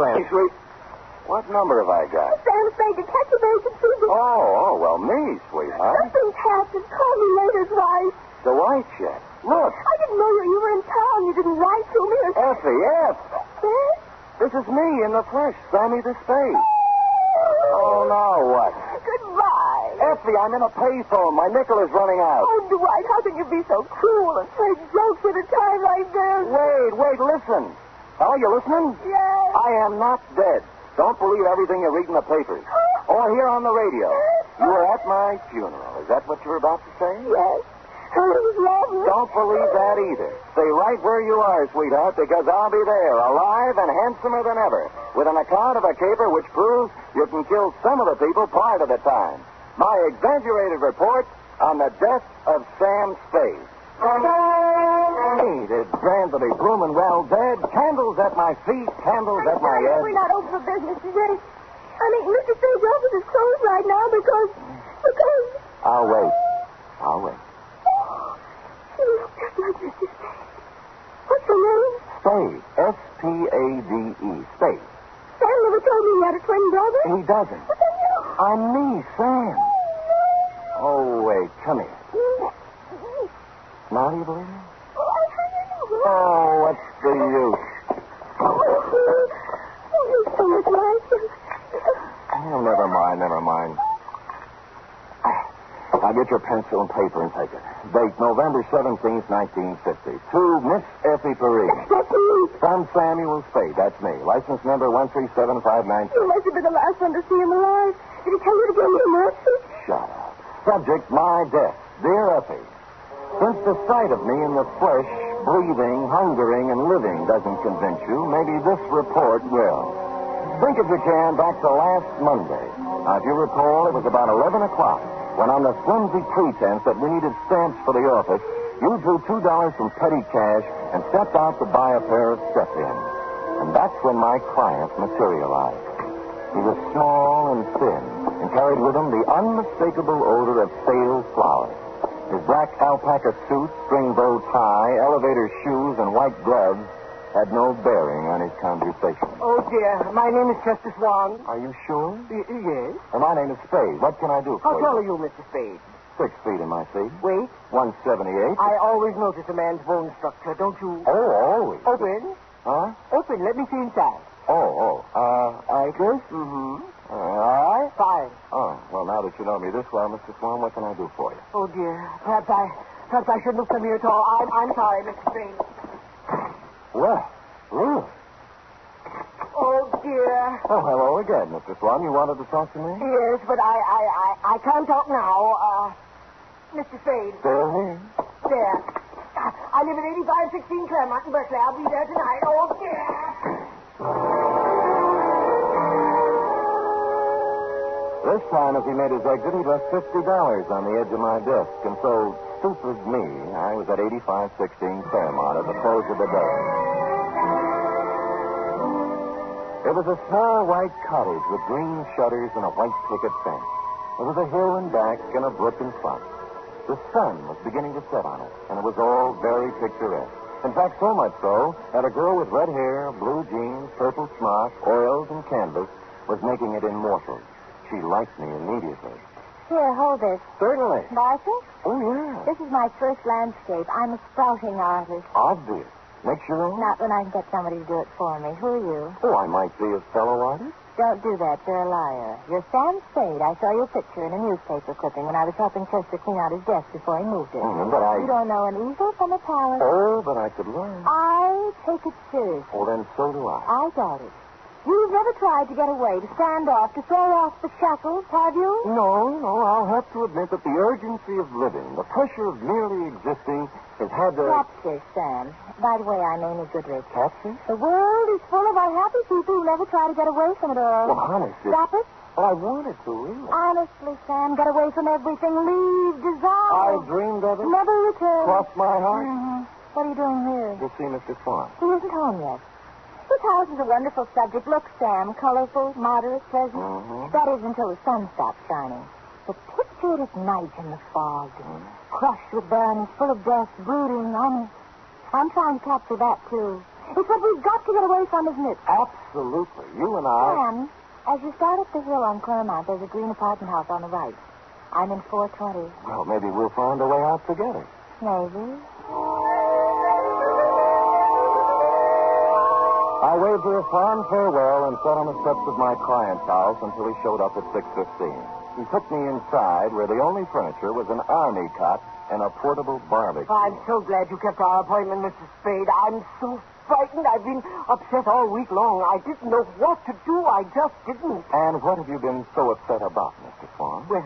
friend. Hey, sweet. What number have I got? Sam Spade, detective agency. Well, me, sweetheart. Nothing's happened. Call me later, Dwight. The white check. Look. I didn't know you were in town. You didn't write to me. Effie, F. Yes? This is me in the flesh, Sammy the Spade. Oh, now what? Goodbye. Effie, I'm in a payphone. My nickel is running out. Oh, Dwight, how can you be so cruel and play jokes at a time like this? Wait, listen. Hello, you listening? Yes. I am not dead. Don't believe everything you read in the papers. Or hear on the radio. You were at my funeral. Is that what you were about to say? Yes. Oh, it was lovely. Don't believe that either. Stay right where you are, sweetheart, because I'll be there, alive and handsomer than ever, with an account of a caper which proves you can kill some of the people part of the time. My exaggerated report on the death of Sam Spade. Spade is grand to be blooming well dead. Candles at my feet, candles at my head. We're not open for business today. I mean, Mr. Spade's office is closed right now because... I'll wait. You look just like Mr. Spade. What's your name? Spade. S-P-A-D-E. Spade. Sam never told me he had a twin brother. He doesn't. But then you... I'm me, Sam. Oh, wait. Come here. Now do you believe me? Oh, what's the use? You're so much like him. Oh, never mind. Now get your pencil and paper and take it. Date November 17th, 1950. To Miss Effie Perrine. That's me. From Samuel Spade. That's me. License number 137592. You must have been the last one to see him alive. Did he tell you to give me a message? Shut up. Subject, my death. Dear Effie, since the sight of me in the flesh, breathing, hungering, and living doesn't convince you, maybe this report will. Think if you can back to last Monday. Now, if you recall, it was about 11 o'clock when on the flimsy pretense that we needed stamps for the office, you drew $2 from petty cash and stepped out to buy a pair of step-ins. And that's when my client materialized. He was small and thin and carried with him the unmistakable odor of stale flour. His black alpaca suit, string-bow tie, elevator shoes, and white gloves had no bearing on his conversation. Oh, dear. My name is Chester Swan. Are you sure? Yes. And my name is Spade. What can I do for How you? tall are you, Mr. Spade? 6 feet in my feet. Wait. 178. I always notice a man's bone structure, don't you? Oh, always. Open. Huh? Open. Let me see inside. Acres? Mm-hmm. All right. Fine. Oh, well, now that you know me this well, Mr. Swan, what can I do for you? Oh, dear. Perhaps I shouldn't have come here at all. I'm sorry, Mr. Spade. Well, Ruth. Oh, dear. Oh, hello again, Mr. Swan. You wanted to talk to me? Yes, but I can't talk now. Mr. Spade. Still here? There. I live at 8516 Claremont in Berkeley. I'll be there tonight. Oh, dear. This time, as he made his exit, he left $50 on the edge of my desk. And so, stupid me, I was at 8516 Claremont at the close of the day. It was a small white cottage with green shutters and a white picket fence. There was a hill in back and a brook in front. The sun was beginning to set on it, and it was all very picturesque. In fact, so much so that a girl with red hair, blue jeans, purple smock, oils, and canvas was making it immortal. She liked me immediately. Here, hold this. Certainly. Martha, Oh, yeah. this is my first landscape. I'm a sprouting artist. Obvious. Makes your own? Not when I can get somebody to do it for me. Who are you? Oh, I might be a fellow artist. Don't do that. You're a liar. You're Sam Spade. I saw your picture in a newspaper clipping when I was helping Chester clean out his desk before he moved it. But You don't know an easel from a palette. Oh, but I could learn. I take it seriously. Oh, then so do I. I doubt it. You've never tried to get away, to stand off, to throw off the shackles, have you? No, I'll have to admit that the urgency of living, the pressure of merely existing, has had to... Catfish, Sam. By the way, I'm Amy Goodrich. Catfish? The world is full of unhappy people who never try to get away from it all. Well, honestly... Stop it. Well, I wanted to, really. Honestly, Sam, get away from everything. Leave, dissolve. I dreamed of it. Never return. Crossed my heart. Mm-hmm. What are you doing here? To see Mr. Swan. He isn't home yet. This house is a wonderful subject. Look, Sam, colorful, moderate, pleasant. Mm-hmm. That is until the sun stops shining. But picture it at night in the fog, crushed with barrenness, full of death, brooding on... I'm trying to capture that, too. It's what we've got to get away from, isn't it? Absolutely. You and I... Sam, as you start up the hill on Claremont, there's a green apartment house on the right. I'm in 420. Well, maybe we'll find a way out together. Maybe. I waved her a fond farewell and sat on the steps of my client's house until he showed up at 6:15. He took me inside where the only furniture was an army cot and a portable barbecue. I'm so glad you kept our appointment, Mr. Spade. I'm so frightened. I've been upset all week long. I didn't know what to do. I just didn't. And what have you been so upset about, Mr. Swan? Well,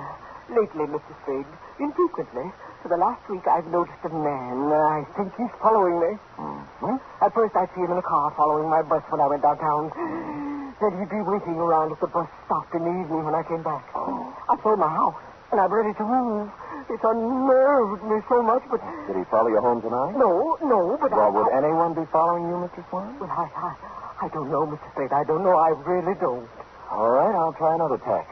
lately, Mr. Spade, infrequently, for the last week, I've noticed a man. I think he's following me. Mm-hmm. At first, I'd see him in a car following my bus when I went downtown. Then he'd be waiting around at the bus stop in the evening when I came back. Oh. I sold my house, and I'm ready to move. It's unnerved me so much, but... Did he follow you home tonight? No, but Well, would anyone be following you, Mr. Swan? Well, I don't know, Mr. Spade. I don't know. I really don't. All right, I'll try another tack.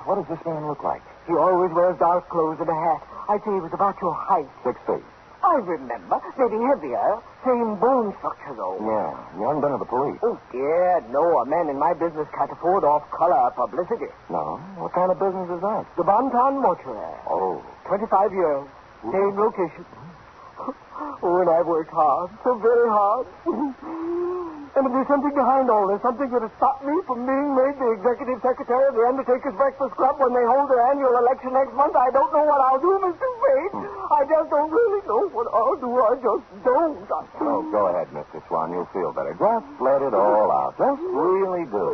What does this man look like? He always wears dark clothes and a hat. I'd say he was about your height. 6 feet. I remember. Maybe heavier. Same bone structure, though. Yeah. You haven't been to the police? Oh, dear, no. A man in my business can't afford off-color publicity. No. What kind of business is that? The Bonton Mortuary. Oh. 25 years. Same location. Oh, and I've worked hard. So very hard. And if there's something behind all this, something that has stopped me from being made the executive secretary of the Undertaker's Breakfast Club when they hold their annual election next month, I don't know what I'll do, Mr. Spade. I just don't really know what I'll do. I just don't. Oh, go ahead, Mr. Swan. You'll feel better. Just let it all out. Just really do.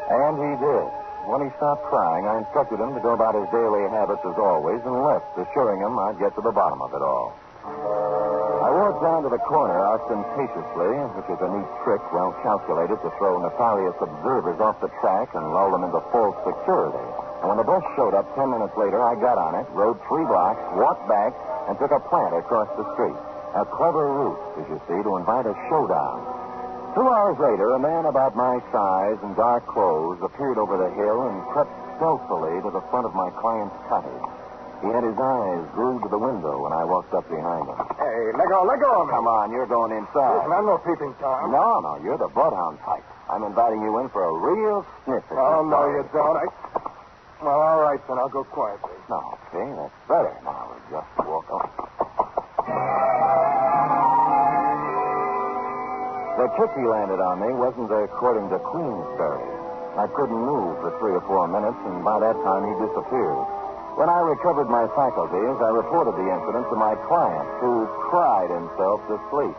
And he did. When he stopped crying, I instructed him to go about his daily habits as always and left, assuring him I'd get to the bottom of it all. I walked down to the corner ostentatiously, which is a neat trick well calculated to throw nefarious observers off the track and lull them into false security. And when the bus showed up 10 minutes later, I got on it, rode 3 blocks, walked back, and took a plant across the street. A clever ruse, as you see, to invite a showdown. 2 hours later, a man about my size in dark clothes appeared over the hill and crept stealthily to the front of my client's cottage. He had his eyes glued to the window when I walked up behind him. Hey, let go of me. Come on, you're going inside. Listen, I'm no peeping Tom. No, you're the bloodhound type. I'm inviting you in for a real sniff at Oh, your no, story. you don't. Well, all right, then. I'll go quietly. No, okay, that's better. Now, we'll just walk on. The trick he landed on me wasn't according to Queensberry. I couldn't move for 3 or 4 minutes, and by that time he disappeared. When I recovered my faculties, I reported the incident to my client, who cried himself to sleep.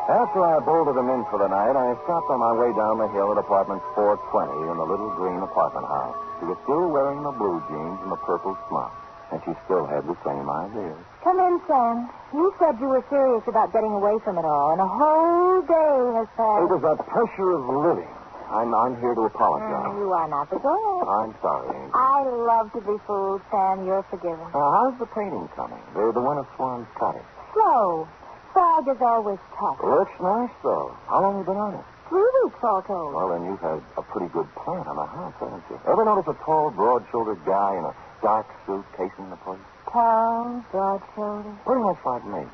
After I bolted him in for the night, I stopped on my way down the hill at apartment 420 in the little green apartment house. She was still wearing the blue jeans and the purple smock, and she still had the same ideas. Come in, Sam. You said you were serious about getting away from it all, and a whole day has passed. It was the pressure of living. I'm here to apologize. You are not the girl. I'm sorry, Angel. I love to be fooled, Sam. You're forgiven. How's the painting coming? The one of Swan's cottage. Slow. Fog is always tough. Looks nice, though. How long have you been on it? 3 weeks, all told. Well, then you've had a pretty good plan on the house, haven't you? Ever notice a tall, broad-shouldered guy in a dark suit casing the place? Tall, broad-shouldered. Pretty much like me.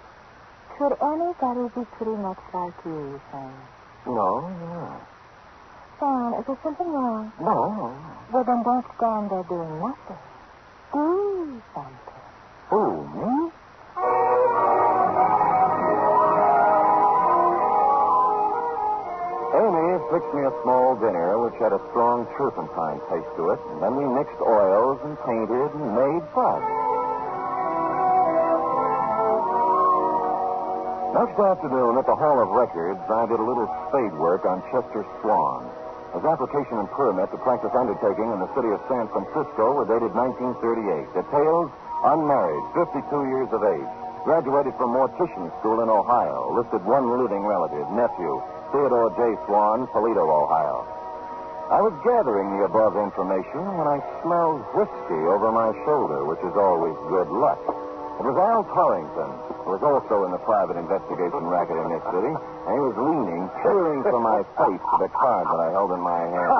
Could anybody be pretty much like you, Sam? No, yeah. Sam, is there something wrong? No. Well, then don't stand there doing nothing. Do something. Who, me? Amy fixed me a small dinner which had a strong turpentine taste to it, and then we mixed oils and painted and made fun. Next afternoon at the Hall of Records, I did a little spade work on Chester Swan. His application and permit to practice undertaking in the city of San Francisco were dated 1938. Details: unmarried, 52 years of age, graduated from Mortician School in Ohio, listed 1 living relative, nephew, Theodore J. Swan, Toledo, Ohio. I was gathering the above information when I smelled whiskey over my shoulder, which is always good luck. It was Al Torrington, who was also in the private investigation racket in this city, He was leaning, peering from my face to the card that I held in my hand.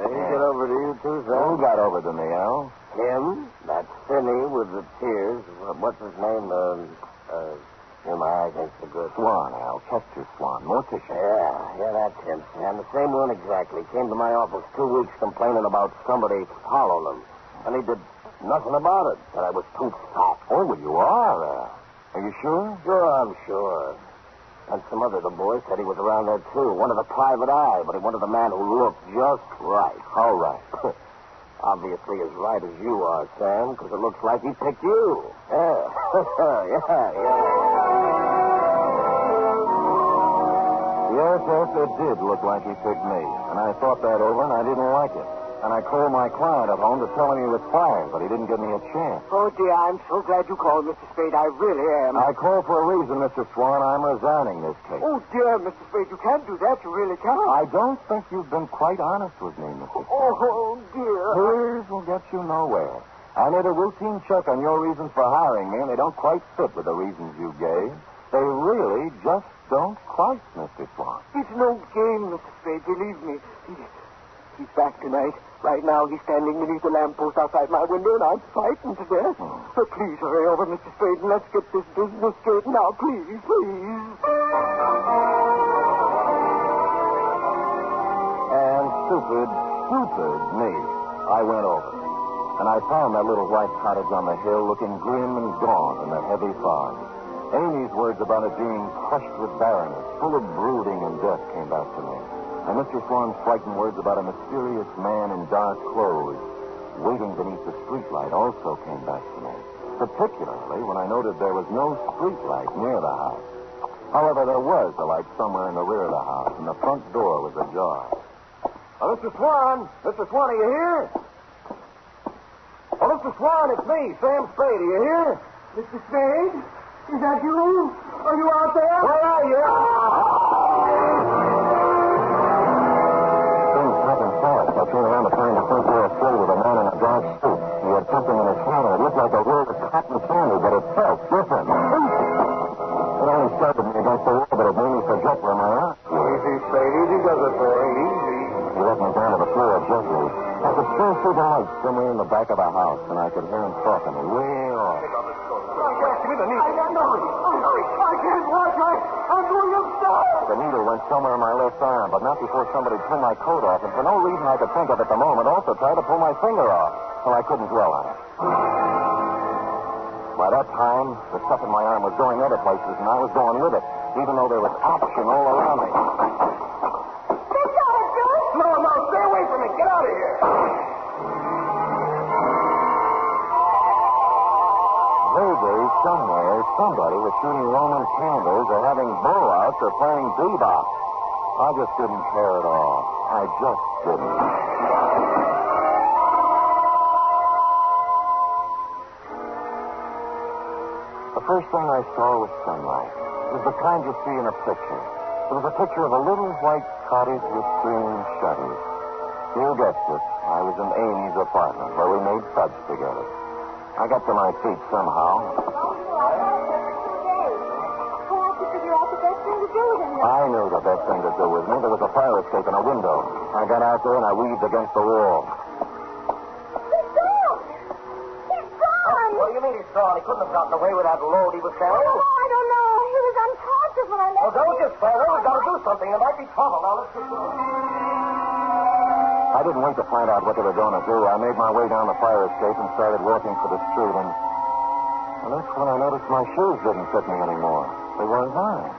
He got over to you, too, Who Sam? got over to me, Al? Him? That Finney with the tears. What's his name? My eyes ain't so good. Swan, Al. Chester Swan. Mortician. Yeah, that's him, Sam. The same one exactly. Came to my office 2 weeks complaining about somebody following him. And he did nothing about it. Said I was too fat. Oh, well, you are, Al. Are you sure? Sure, I'm sure. And some other the boys said he was around there, too. One of the private eye, but he wanted a man who looked just right. How right? Obviously as right as you are, Sam, because it looks like he picked you. Yeah. yeah. Yes, it did look like he picked me. And I thought that over, and I didn't like it. And I called my client at home to tell him he was fired, but he didn't give me a chance. Oh, dear, I'm so glad you called, Mr. Spade. I really am. I called for a reason, Mr. Swan. I'm resigning this case. Oh, dear, Mr. Spade, you can't do that. You really can't. I don't think you've been quite honest with me, Mr. Swan. Oh, dear. Tears will get you nowhere. I made a routine check on your reasons for hiring me, and they don't quite fit with the reasons you gave. They really just don't quite, Mr. Swan. It's no game, Mr. Spade. Believe me. He's back tonight. Right now, he's standing beneath the lamppost outside my window, and I'm frightened to death. So please hurry over, Mr. Spade, and let's get this business straight now. Please. And stupid me, I went over. And I found that little white cottage on the hill looking grim and gaunt in the heavy fog. Amy's words about it being crushed with barrenness, full of brooding and death, came back to me. And Mr. Swan's frightened words about a mysterious man in dark clothes waiting beneath the streetlight also came back to me, particularly when I noted there was no streetlight near the house. However, there was a light somewhere in the rear of the house, and the front door was ajar. Oh, Mr. Swan! Mr. Swan, are you here? Oh, Mr. Swan, it's me, Sam Spade. Are you here? Mr. Spade? Is that you? Are you out there? Where are you? Things happened fast. I turned around to find the front door filled with a man in a dark suit. He had something in his hand, and it looked like a roll of cotton candy, but it felt different. It only started me against the wall, but it made me forget where my aunt was. Easy, Spade. Easy does it, boy. Easy. He let me down to the floor gently. I could still see the light somewhere in the back of the house, and I could hear him talking to me way off. Give me the needle. I can't watch. I'm going upstairs. The needle went somewhere in my left arm, but not before somebody turned my coat off, and for no reason I could think of at the moment, also tried to pull my finger off, so I couldn't dwell on it. By that time, the stuff in my arm was going other places, and I was going with it, even though there was action all around me. No, stay away from me. Get out of here. Vaguely, somewhere, somebody was shooting Roman candles or having blowouts or playing bebop. I just didn't care at all. I just didn't. The first thing I saw was sunlight. It was the kind you see in a picture. It was a picture of a little white cottage with green shutters. You guessed it. I was in Amy's apartment where we made fudge together. I got to my feet somehow. I knew the best thing to do with me. There was a fire escape in a window. I got out there and I weaved against the wall. What do you mean he's gone? He couldn't have gotten away with that load he was carrying. Oh, I don't know. He was unconscious when I left. Well, don't just stand there. We've got to do something. There might be trouble. Now, let's get going. I didn't wait to find out what they were going to do. I made my way down the fire escape and started walking for the street, and that's when I noticed my shoes didn't fit me anymore. They weren't mine.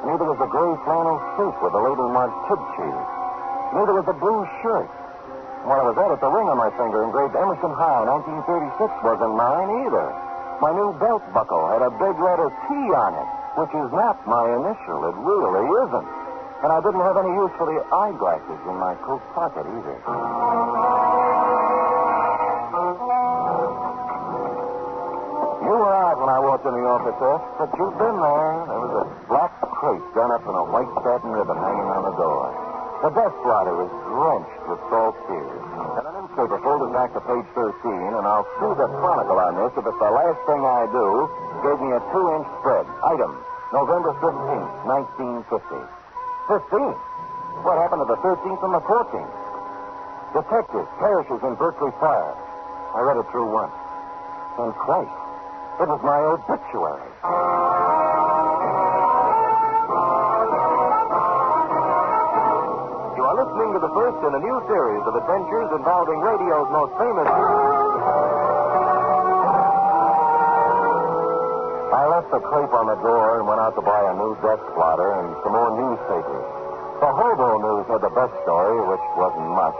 Neither was the gray flannel suit with the label marked Kid Cheese. Neither was the blue shirt. While I was at it, the ring on my finger engraved Emerson High 1936 wasn't mine either. My new belt buckle had a big letter T on it, which is not my initial. It really isn't. And I didn't have any use for the eyeglasses in my coat pocket either. You were out when I walked in the office, F, but you've been there. There was a black crate done up in a white satin ribbon hanging on the door. The desk blotter was drenched with salt tears. And a newspaper folded back to page 13, and I'll sue the Chronicle on this if it's the last thing I do. Gave me a 2-inch spread. Item, November 15th, 1950. 15th? What happened to the 13th and the 14th? Detective perishes in Berkeley fire. I read it through once. And Christ, it was my obituary. You are listening to the first in a new series of adventures involving radio's most famous... I left the crepe on the door and went out to buy a new desk plotter and some more newspapers. The Hobo News had the best story, which wasn't much.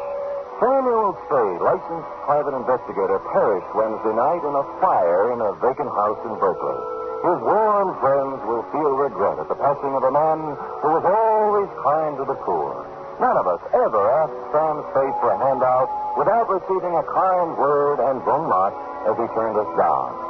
Samuel Spade, licensed private investigator, perished Wednesday night in a fire in a vacant house in Berkeley. His warm friends will feel regret at the passing of a man who was always kind to the poor. None of us ever asked Sam Spade for a handout without receiving a kind word and bon mot as he turned us down.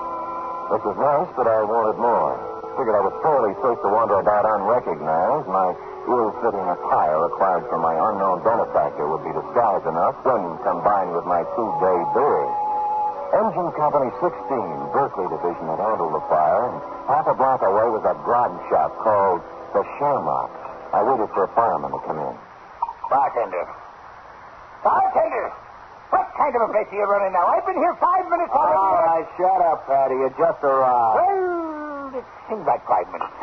This was nice, but I wanted more. Figured I was fairly safe to wander about unrecognized. My ill-fitting attire acquired from my unknown benefactor would be disguise enough when combined with my 2-day beard. Engine Company 16, Berkeley Division, had handled the fire, and half a block away was a grog shop called the Shamrock. I waited for a fireman to come in. Bartender. Bartender! What kind of a place are you running now? I've been here 5 minutes already. All right, shut up, Patty. You just arrived. Well, it seems like 5 minutes.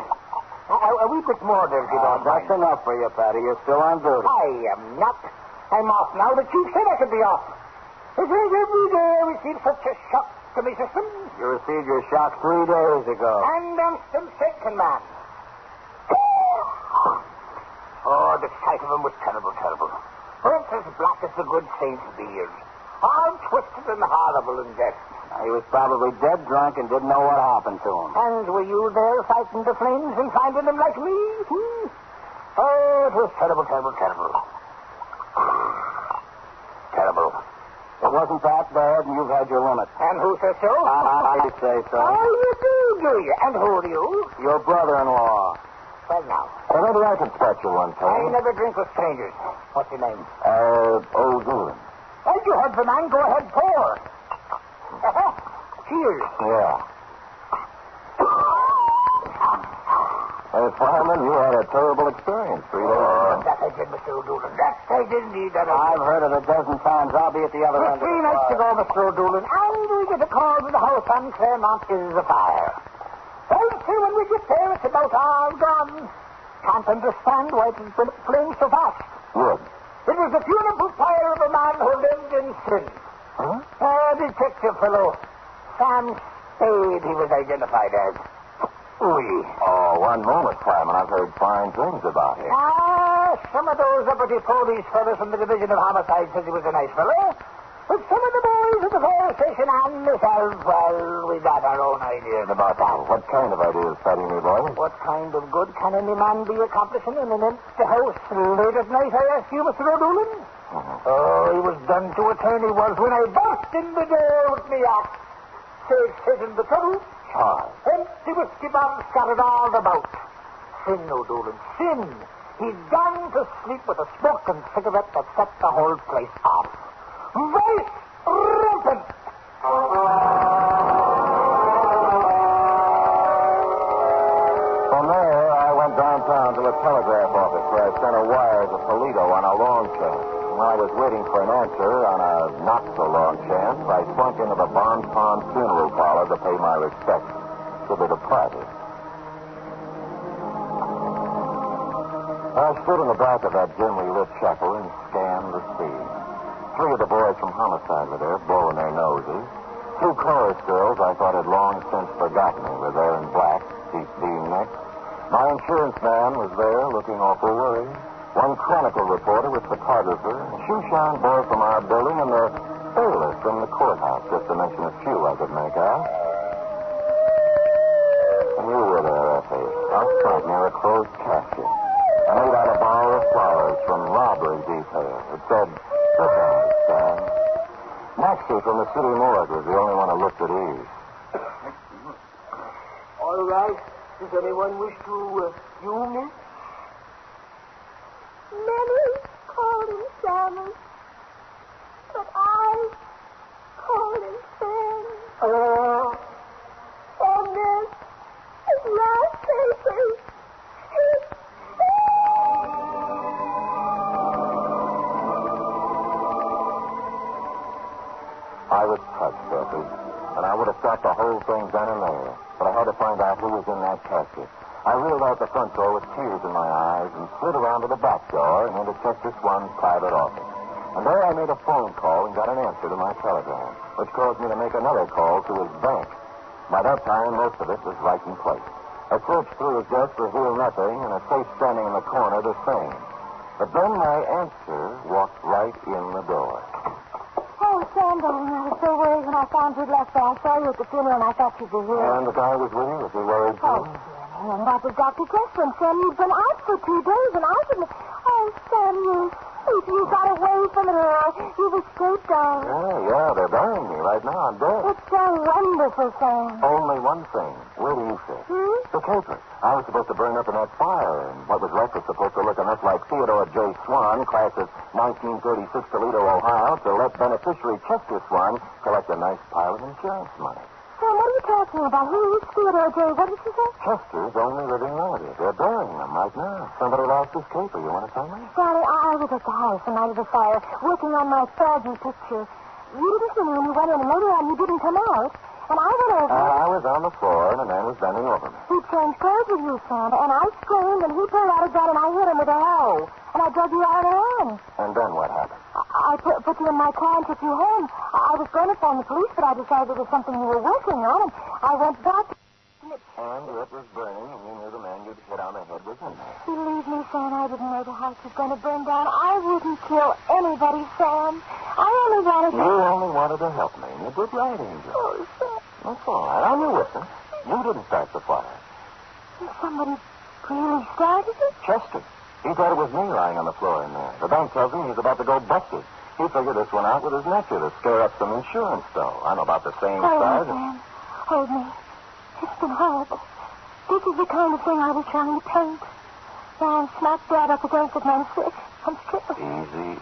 A wee bit more there, if you don't That's mind. enough for you, Patty. You're still on duty. I am not. I'm off now. The chief said I could be off. It is every day I receive such a shock to my system. You received your shock 3 days ago. And I'm still shaken, man. Oh, the sight of him was terrible, terrible. Burnt as black as the good saint's beard. All twisted and horrible in death. He was probably dead drunk and didn't know what happened to him. And were you there fighting the flames and finding them like me? Oh, it was terrible, terrible, terrible. Terrible. It wasn't that bad, and you've had your limit. And who says so? I say so. Oh, you do you? And who are you? Your brother-in-law. Well, now. Well, maybe I can spot you one I time. never drink with strangers. What's your name? O'Doolin. Well, you heard the man. Go ahead, pour. Cheers. Yeah. Hey, fireman, you had a terrible experience 3 days ago. That I did, Mr. O'Doolin. That I did indeed. That I I've did. heard it a dozen times. I'll be at the other end of the 3 nights ago, Mr. O'Doolin, and we get a call to the house on Claremont is afire. Well, see, when we get there, it's about all gone. Can't understand why it has been flamed so fast. Good. It was the funeral fire of a man who lived in sin. Huh? A detective fellow. Sam Spade, he was identified as. Oui. Oh, one moment, fireman. I've heard fine things about him. Some of those uppity police fellows from the Division of Homicide said he was a nice fellow. But some of the boys at the fire station and myself, well, we got our own ideas about that. What kind of ideas, Patty, me boy? What kind of good can any man be accomplishing in an empty house late at night, I ask you, Mr. O'Doolin? Oh, he was done to a turn, he was, when I burst in the door with me axe. Satan the trouble. Charles. Empty whiskey bombs scattered all about. Sin, O'Doolin, sin. He'd gone to sleep with a smoking cigarette that set the whole place off. Vice rampant. From there, I went downtown to a telegraph office where I sent a wire to Toledo on a long chance. While I was waiting for an answer on a not-so-long chance, I slunk into the Bon Pond funeral parlor to pay my respects to the departed. I stood in the back of that dimly lit chapel and scanned the scene. 3 of the boys from homicide were there, blowing their noses. 2 chorus girls I thought had long since forgotten me were there in black, deep being necks. My insurance man was there, looking awful worried. 1 Chronicle reporter with photographer, a shoeshine boy from our building, and the bailiff from the courthouse, just to mention a few I could make out. And you were there, Effie, out front near a closed casket. I made out a bower of flowers from robbery detail. It said, "Good night, Sam." Maxie from the city morgue was the only one who looked at ease. All right. Does anyone wish to view me? Many called him Sam, but I called him Sam. Oh, And this is my papers. much, Effie. And I would have stopped the whole thing then and there. But I had to find out who was in that casket. I reeled out the front door with tears in my eyes and slid around to the back door and into Chester Swan's private office. And there I made a phone call and got an answer to my telegram, which caused me to make another call to his bank. By that time, most of it was right in place. I searched through his desk revealed nothing, and a safe standing in the corner the same. But then my answer walked right in the door. Oh, Sam, darling, I was so worried when I found you'd left there. I saw you at the funeral, and I thought you'd be here. And the guy was with you? Was he worried too? Oh, dear. And that was Dr. Jesper. Sam, you'd been out for 2 days, and I didn't... Oh, Sam, you got away from it all. You've escaped, darling. Yeah, they're burying me right now. I'm dead. It's so wonderful, Sam. Only one thing. Where do you fit? The caper. I was supposed to burn up in that fire, and what was left was supposed to look enough like Theodore J. Swan, class of 1936, Toledo, Ohio, to let beneficiary Chester Swan collect a nice pile of insurance money. Sam, what are you talking about? Who is Theodore J.? What did you say? Chester's only living relative. They're burying him right now. Somebody lost his caper. You want to tell me? Sally, I was at the house the night of the fire, working on my sergeant picture. You didn't see me when you went in, and later on you didn't come out. And I went over. I was on the floor, and a man was bending over me. He changed clothes with you, Sam, and I screamed, and he pulled out a gun, and I hit him with a hoe. And I drug you out of the And then what happened? I put you in my car and took you home. I was going to phone the police, but I decided it was something you were working on, and I went back. And it was burning, and you knew the man you'd hit on the head was in there. Believe me, Sam, I didn't know the house was going to burn down. I wouldn't kill anybody, Sam. I only wanted to... You only wanted to help me, and you did right, Angel. Oh, Sam. That's all right. I'm your witness. You didn't start the fire. Somebody really started it? Chester. He thought it was me lying on the floor in there. The bank tells him he's about to go busted. He figured this one out with his nephew to scare up some insurance, though. I'm about the same size. Hold me, Sam. Hold me. It's been horrible. This is the kind of thing I was trying to paint. Now I'm smack dab up against it, and I'm sick. I'm stricken. Easy.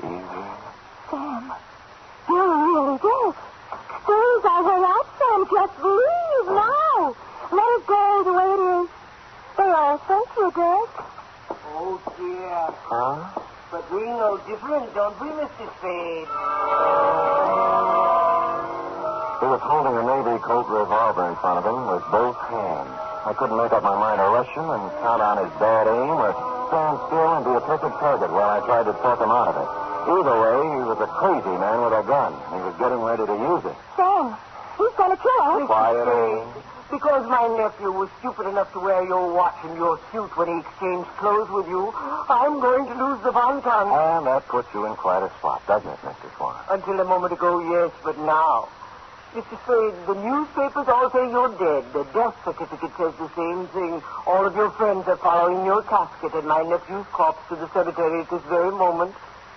Sam, you're really dead. Please, I will not, Sam. Just leave now. Let it go the way it is. They all think you're dead. Oh, dear. Huh? But we know different, don't we, Mr. Spade? He was holding a Navy Colt revolver in front of him with both hands. I couldn't make up my mind to rush him and count on his bad aim or stand still and be a perfect target while I tried to talk him out of it. Either way, he was a crazy man with a gun. He was getting ready to use it. Sam, he's going to kill us. Quiet, Amy. Because my nephew was stupid enough to wear your watch and your suit when he exchanged clothes with you, I'm going to lose the Von Ton. And that puts you in quite a spot, doesn't it, Mr. Swan? Until a moment ago, yes, but now. Mr. Spade, the newspapers all say you're dead. The death certificate says the same thing. All of your friends are following your casket and my nephew's corpse to the cemetery at this very moment.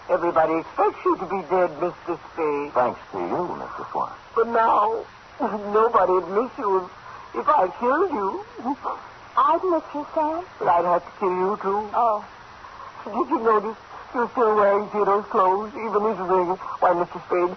Everybody expects you to be dead, Mr. Spade. Thanks to you, Mr. Swan. But now, nobody'd miss you if I killed you. I'd miss you, Sam. But I'd have to kill you, too. Oh. Did you notice you're still wearing Theodore's clothes, even his ring? Why, Mr. Spade,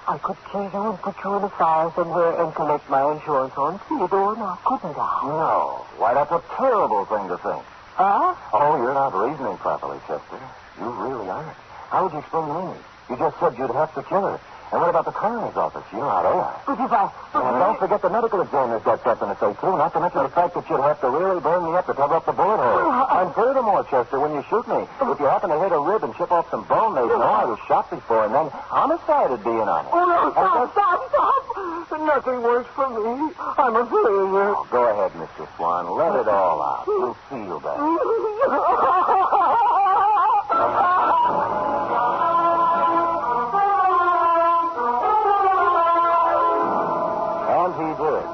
I could kill you and put you in a fire somewhere and collect my insurance on Theodore now, couldn't I? No. Why, that's a terrible thing to think. Huh? Oh, you're not reasoning properly, Chester. You really aren't. How would you explain to me? You just said you'd have to kill her. And what about the coroner's office? You're not there. But if I... And don't forget the medical examiner's got something to say, too. Not to mention the fact that you'd have to really burn me up to cover up the bullet hole. And furthermore, Chester, when you shoot me, if you happen to hit a rib and chip off some bone, they'd know I was shot before, and then homicide would be in on it. Oh, no, stop. Nothing works for me. I'm a failure. Oh, go ahead, Mr. Swan. Let it all out. You'll feel better. He did.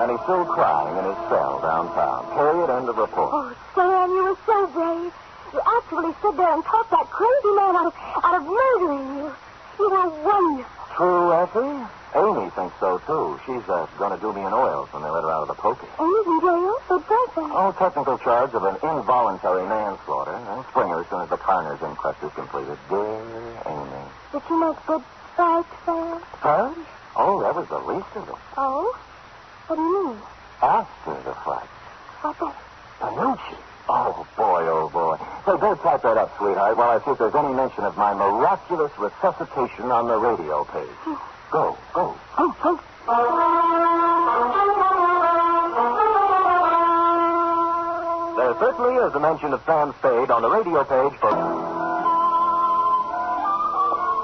And he's still crying in his cell downtown. Period. End of report. Oh, Sam, you were so brave. You actually stood there and talked that crazy man out of murdering you. You were wonderful. True, Effie? Amy thinks so, too. She's going to do me in oils when they let her out of the pokey. Amy's in jail? What does that? Oh, technical charge of an involuntary manslaughter. And spring her as soon as the coroner's inquest is completed. Dear Amy. Did she make good fight, Sam? Charge? Oh, that was the least of it. Oh? What do you mean? After the fight. What the... Panucci. Oh, boy. So go type that up, sweetheart, while I see if there's any mention of my miraculous resuscitation on the radio page. Go. Oh. There certainly is a mention of Sam Spade on the radio page for...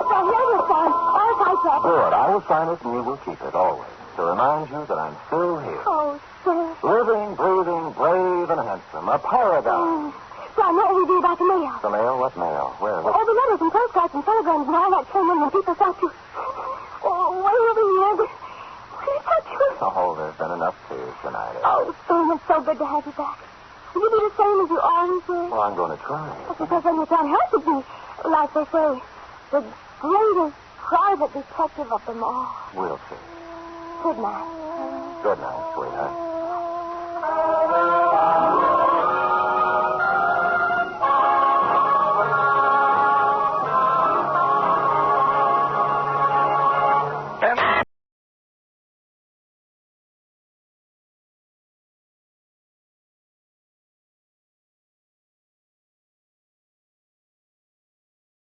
So here you Sam. All right, Jack. Good. I will sign it, and you will keep it always, to remind you that I'm still here. Oh, Sam. Living, breathing, brave, and handsome. A paradise. Sam, what will we do about the mail? The mail? What mail? Where? What? All the letters and postcards and telegrams and all that came in when people thought you... Oh, way over here. They thought you... Oh, there's been enough tears tonight. Oh, Sam, it's so good to have you back. Will you be the same as you always were? Well, I'm going to try. Because then you can't help but be, like they say, the greatest private detective of them all. We'll see. Good night. Good night, sweetheart.